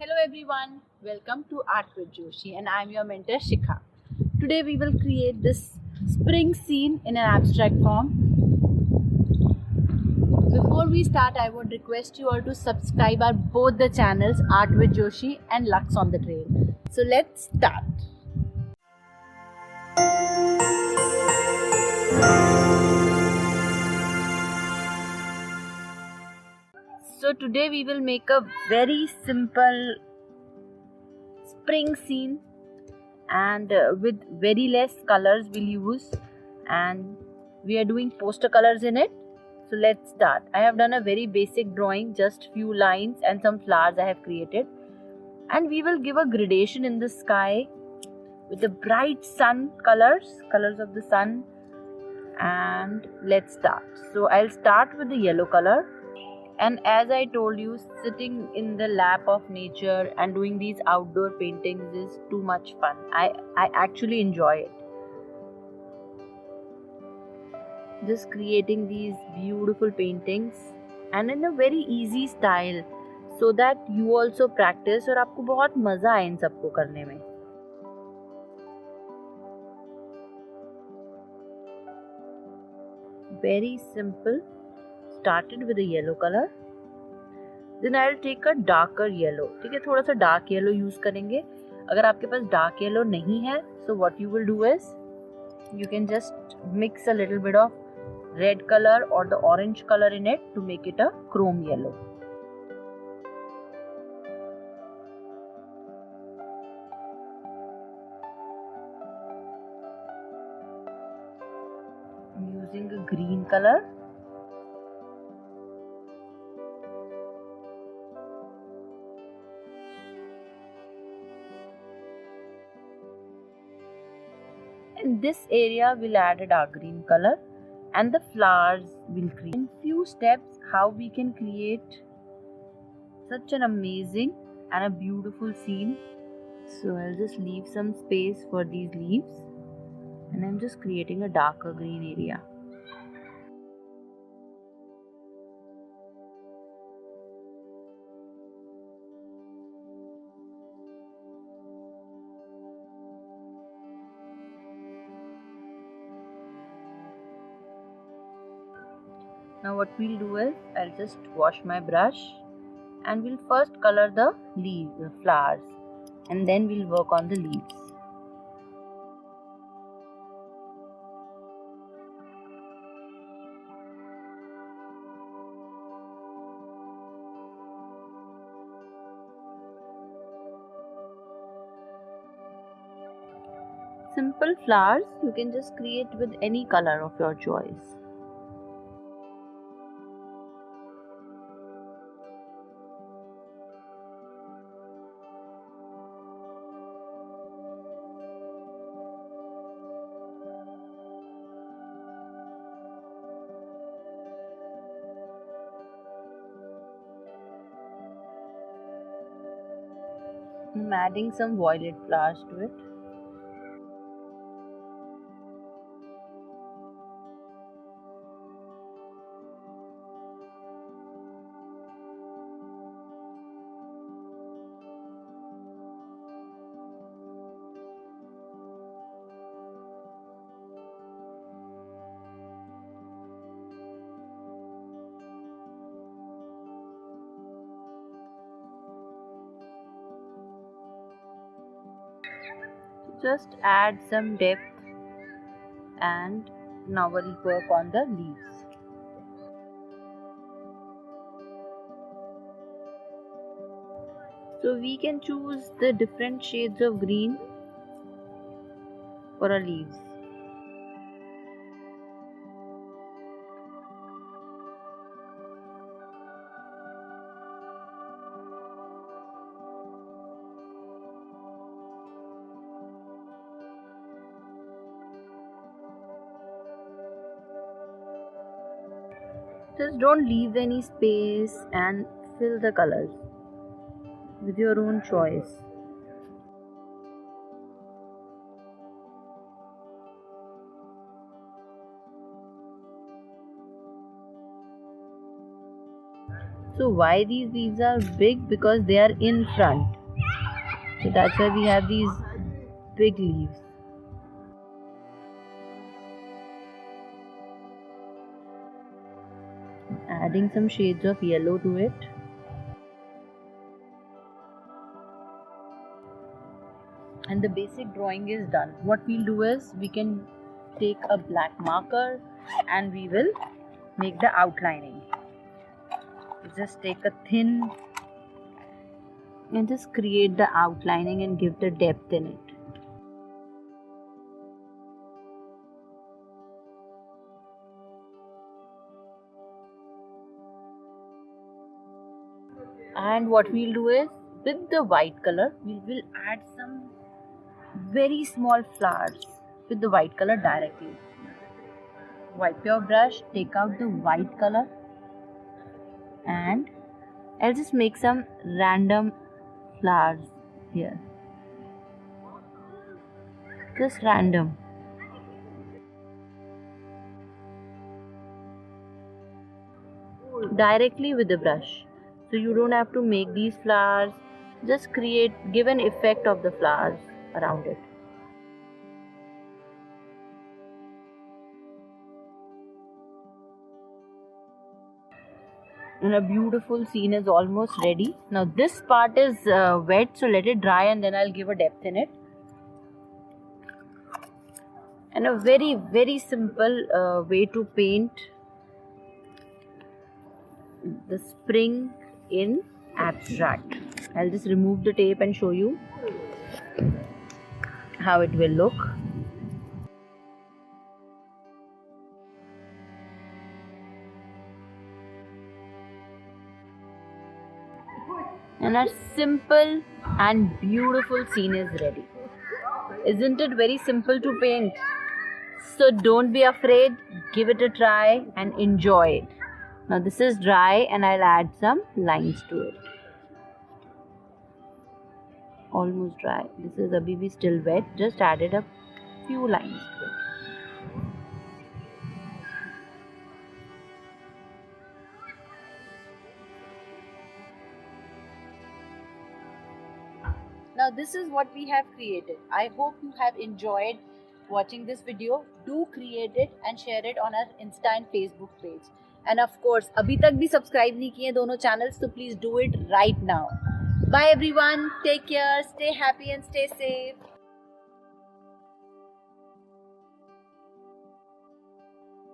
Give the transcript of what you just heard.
Hello everyone, welcome to Art with Joshi and I am your mentor Shikha. Today we will create this spring scene in an abstract form. Before we start, I would request you all to subscribe our both the channels Art with Joshi and Lux on the Trail. So let's start. So today we will make a very simple spring scene and with very less colors we'll use, and we are doing poster colors in it. So let's start. I have done a very basic drawing, just few lines and some flowers I have created, and we will give a gradation in the sky with the bright sun colors of the sun. And let's start. So I'll start with the yellow color, and as I told you, sitting in the lap of nature and doing these outdoor paintings is too much fun. I actually enjoy it. Just creating these beautiful paintings and in a very easy style, so that you also practice और आपको बहुत मज़ा आए इन सबको करने में. Very simple. Started with a yellow color. Then I'll take a darker yellow. ठीक है, थोड़ा सा dark yellow use करेंगे. अगर आपके पास dark yellow नहीं है, so what you will do is you can just mix a little bit of red color or the orange color in it to make it a chrome yellow. I'm using a green color. In this area we'll add a dark green color, and the flowers will create. In few steps how we can create such an amazing and a beautiful scene. So I'll just leave some space for these leaves, and I'm just creating a darker green area. Now what we'll do is I'll just wash my brush, and we'll first color the leaves, the flowers, and then we'll work on the leaves. Simple flowers you can just create with any color of your choice. I'm adding some violet flowers to it. Just add some depth, and now we'll work on the leaves. So we can choose the different shades of green for our leaves. Just don't leave any space and fill the colors with your own choice. So why these leaves are big? Because they are in front. So that's why we have these big leaves. Adding some shades of yellow to it. And the basic drawing is done. What we'll do is we can take a black marker and we will make the outlining. Just take a thin and just create the outlining and give the depth in it. And what we'll do is with the white color we will add some very small flowers with the white color directly. Wipe your brush, take out the white color, and I'll just make some random flowers here. Just random. Directly with the brush. So you don't have to make these flowers. Just give an effect of the flowers around it. And a beautiful scene is almost ready. Now this part is wet, so let it dry and then I'll give a depth in it. And a very simple way to paint the spring in abstract. I'll just remove the tape and show you how it will look. And our simple and beautiful scene is ready. Isn't it very simple to paint? So don't be afraid, give it a try and enjoy it. Now this is dry and I'll add some lines to it. Almost dry. This is abhi bhi still wet. Just added a few lines to it. Now this is what we have created. I hope you have enjoyed watching this video. Do create it and share it on our Insta and Facebook page. And of course, abhi tak bhi subscribe nahi kiye dono channels, so please do it right now. Bye everyone. Take care. Stay happy and stay safe.